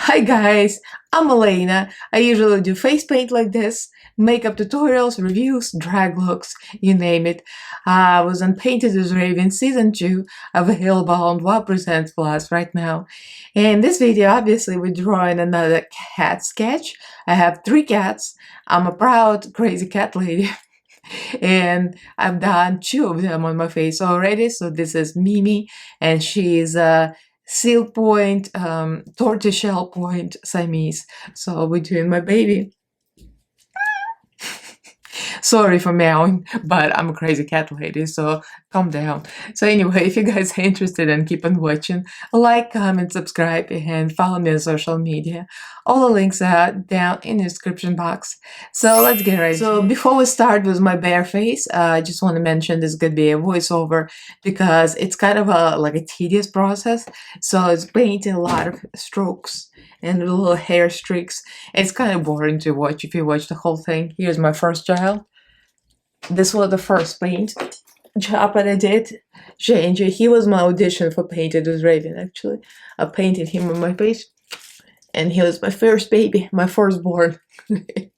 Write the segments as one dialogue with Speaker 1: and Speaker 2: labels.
Speaker 1: Hi guys, I'm Elaina. I usually do face paint like this, makeup tutorials, reviews, drag looks, you name it. I was on Painted as Raven Season 2, available on Wow Presents Plus right now. In this video, obviously, we're drawing another cat sketch. I have 3 cats. I'm a proud, crazy cat lady. And I've done 2 of them on my face already. So this is Mimi, and she's a seal point, tortoiseshell point Siamese. So we're doing my baby. Sorry for meowing, but I'm a crazy cat lady, so calm down. So anyway, if you guys are interested and keep on watching, like, comment, subscribe, and follow me on social media. All the links are down in the description box. So let's get right. So before we start with my bare face, I just want to mention this could be a voiceover because it's kind of like a tedious process. So it's painting a lot of strokes and little hair streaks. It's kind of boring to watch if you watch the whole thing. Here's my first child. This was the first paint job that I did. J&J, he was my audition for Painted as Raven, actually. I painted him on my face. And he was my first baby, my firstborn. Big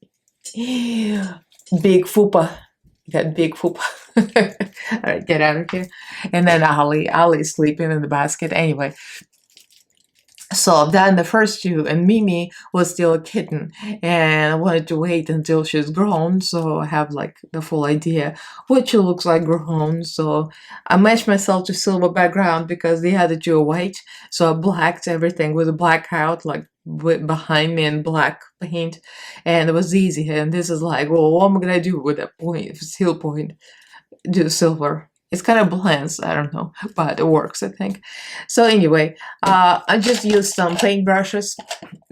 Speaker 1: fupa. That big fupa. Alright, get out of here. And then Ali's sleeping in the basket. Anyway, so I've done the first 2, and Mimi was still a kitten, and I wanted to wait until she's grown, so I have like the full idea what she looks like grown. So I matched myself to silver background because the other 2 are white, so I blacked everything with a blackout, like behind me in black paint, and it was easy. And this is like, well, what am I gonna do with that point, seal point? Do silver. It's kind of blends, I don't know, but it works, I think. So anyway, I just used some paint brushes.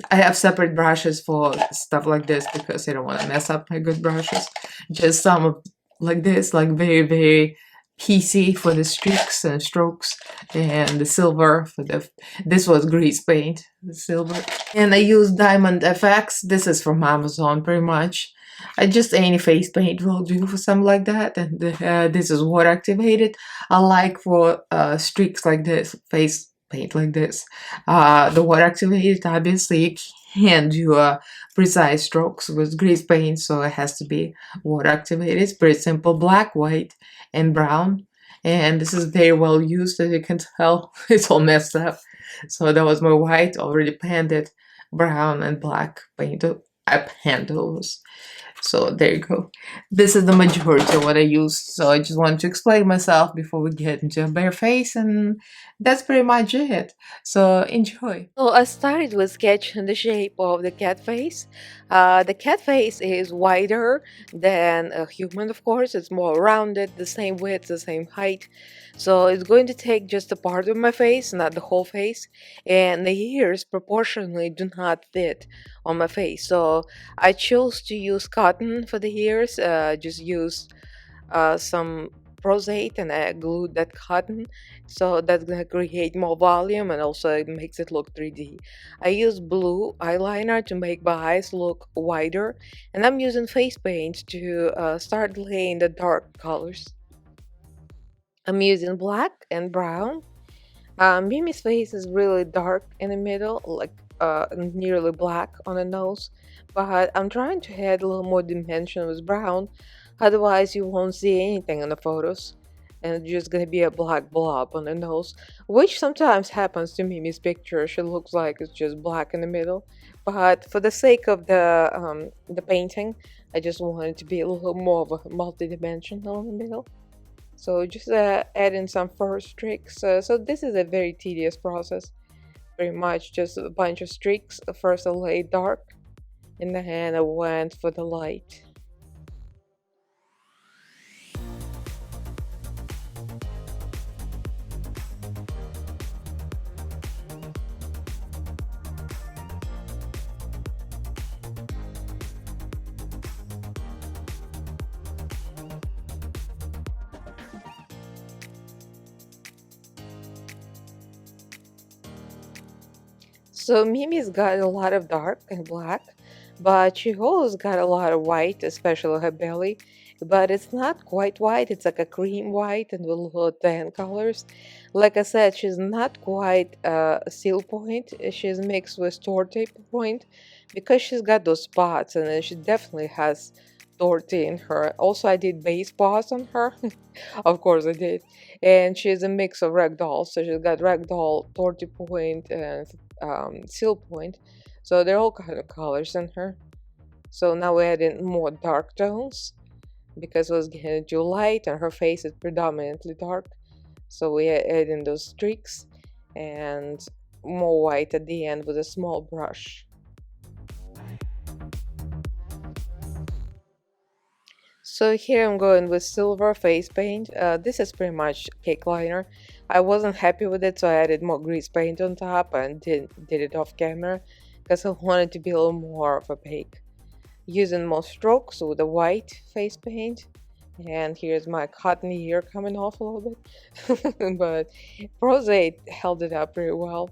Speaker 1: I have separate brushes for stuff like this because I don't want to mess up my good brushes. Just some of like this, like very, very PC for the streaks and strokes, and the silver for the, this was grease paint, the silver. And I used Diamond FX. This is from Amazon pretty much. I just any face paint will do for something like that. And this is water activated. I like for streaks like this, face paint like this. The water activated, obviously you can't do precise strokes with grease paint, so it has to be water activated. It's pretty simple, black, white, and brown. And this is very well used, as you can tell. It's all messed up. So that was my white, already painted, brown and black paint. I paint those. So there you go. This is the majority of what I used. So I just wanted to explain myself before we get into a bare face, and that's pretty much it. So enjoy.
Speaker 2: So I started with sketching the shape of the cat face. The cat face is wider than a human, of course. It's more rounded, the same width, the same height. So it's going to take just a part of my face, not the whole face. And the ears proportionally do not fit on my face. So I chose to use cotton for the ears. Just use some prosate and I glued that cotton, so that's gonna create more volume and also it makes it look 3D. I use blue eyeliner to make my eyes look wider, and I'm using face paint to start laying the dark colors. I'm using black and brown. Mimi's face is really dark in the middle, like nearly black on the nose, but I'm trying to add a little more dimension with brown, otherwise you won't see anything in the photos, and it's just gonna be a black blob on the nose, which sometimes happens to Mimi's picture. She looks like it's just black in the middle, but for the sake of the painting, I just want it to be a little more of a multi-dimensional in the middle. So just add in some first streaks. So this is a very tedious process. Pretty much just a bunch of streaks. First I laid dark, and then I went for the light. So Mimi's got a lot of dark and black, but she always got a lot of white, especially her belly. but it's not quite white. It's like a cream white and with little tan colors. Like I said, she's not quite a seal point. She's mixed with torte point because she's got those spots, and then she definitely has torte in her. Also, I did base paws on her. Of course, I did. And she's a mix of ragdoll. So she's got ragdoll, torte point, and seal point. So they're all kind of colors in her. So now we add in more dark tones because it was getting too light and her face is predominantly dark. So we add in those streaks and more white at the end with a small brush. So here I'm going with silver face paint. This is pretty much cake liner. I wasn't happy with it, so I added more grease paint on top and did it off camera because I wanted to be a little more opaque. Using more strokes with the white face paint. And here's my cotton ear coming off a little bit. But Prose 8 held it up pretty well.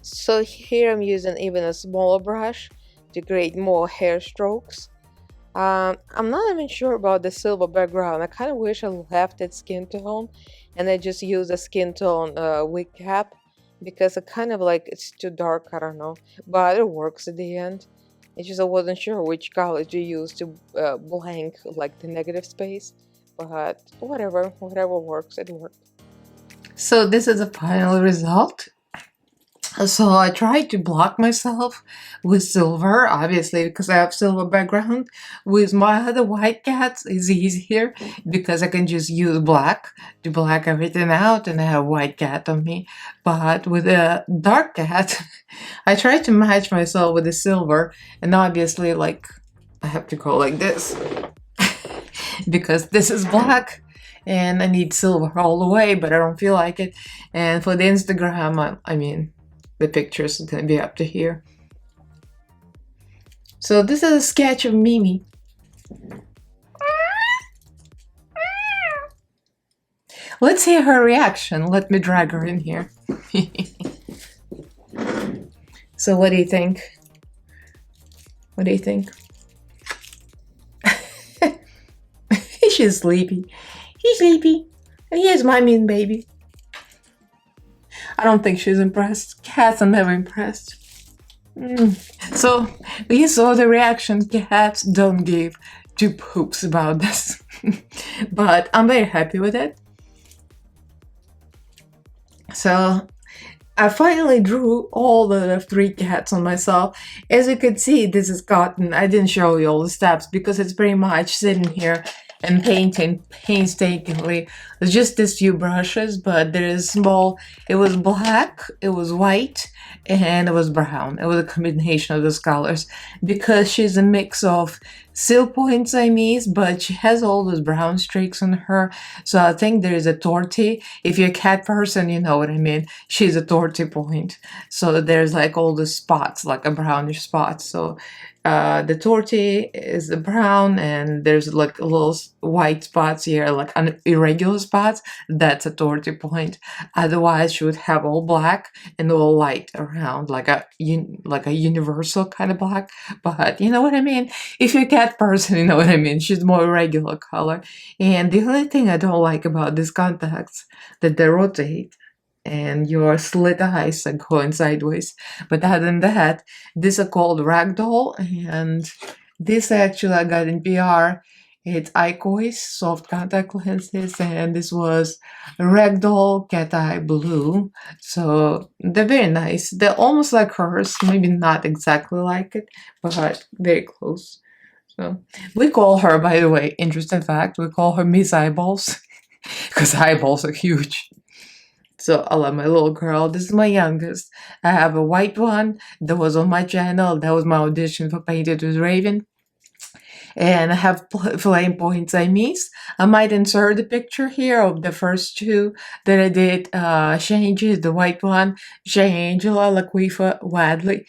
Speaker 2: So here I'm using even a smaller brush to create more hair strokes. I'm not even sure about the silver background. I kind of wish I left it skin tone and I just used a skin tone wig cap because I kind of like it's too dark, I don't know, but it works at the end. It's just I wasn't sure which color to use to blank like the negative space, but whatever works, it worked.
Speaker 1: So this is the final result. So I tried to block myself with silver, obviously, because I have silver background. With my other white cats, it's easier because I can just use black to black everything out and I have white cat on me. But with a dark cat, I tried to match myself with the silver, and obviously, like, I have to go like this because this is black and I need silver all the way, but I don't feel like it. And for the Instagram, I mean, the pictures is going to be up to here. So this is a sketch of Mimi. Let's hear her reaction. Let me drag her in here. So what do you think? What do you think? She's sleepy. He's sleepy. And here's my mean baby. I don't think she's impressed. Cats are never impressed. So you saw the reaction. Cats don't give two poops about this. But I'm very happy with it. So I finally drew all the 3 cats on myself. As you could see, this is cotton. I didn't show you all the steps because it's pretty much sitting here and painting painstakingly. It's just these few brushes, but there is small. It was black, it was white, and it was brown. It was a combination of those colors because she's a mix of seal point Siamese, but she has all those brown streaks on her. So I think there is a torte. If you're a cat person, you know what I mean. She's a torte point. So there's like all the spots, like a brownish spot. So the torte is the brown, and there's like little white spots here, like irregular spots. That's a torte point. Otherwise, she would have all black and all light around, like a universal kind of black. But you know what I mean. If you're a cat person, you know what I mean. She's more irregular color. And the only thing I don't like about these contacts that they rotate and your slit eyes are going sideways. But other than that, these are called ragdoll, and this actually I got in PR. It's Icois soft contact lenses, and this was ragdoll cat eye blue. So they're very nice. They're almost like hers, maybe not exactly like it, but very close. So we call her, by the way, interesting fact, we call her Miss Eyeballs because eyeballs are huge. So I love my little girl. This is my youngest. I have a white one that was on my channel. That was my audition for Painted with Raven. And I have flame point Siamese. I might insert the picture here of the first two that I did. Shange, the white one, Shangela, Laquifa, Wadley.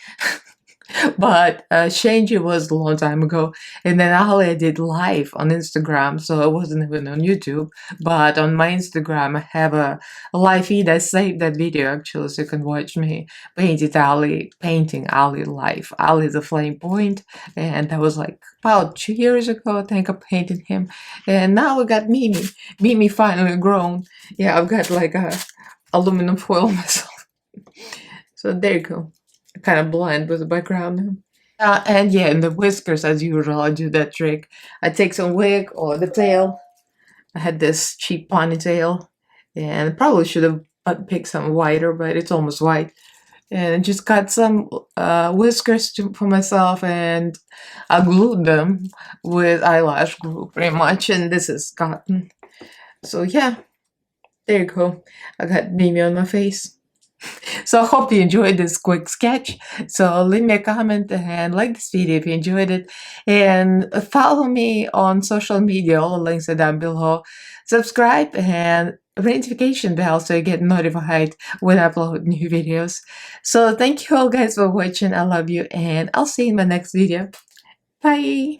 Speaker 1: But Shange was a long time ago. And then Ali I did live on Instagram, so it wasn't even on YouTube. But on my Instagram, I have a live feed. I saved that video actually, so you can watch me painting Ali live. Ali the flame point, and that was like about 2 years ago, I think I painted him. And now we got Mimi. Mimi finally grown. Yeah, I've got like a aluminum foil myself. So there you go. Kind of blend with the background. And yeah, and the whiskers, as usual, I do that trick. I take some wig or the tail. I had this cheap ponytail, and probably should have picked some whiter, but it's almost white. And I just got some whiskers for myself, and I glued them with eyelash glue, pretty much. And this is cotton. So yeah, there you go. I got Mimi on my face. So I hope you enjoyed this quick sketch. So leave me a comment and like this video if you enjoyed it. And follow me on social media. All the links are down below. Subscribe and notification bell so you get notified when I upload new videos. So thank you all guys for watching. I love you and I'll see you in my next video. Bye!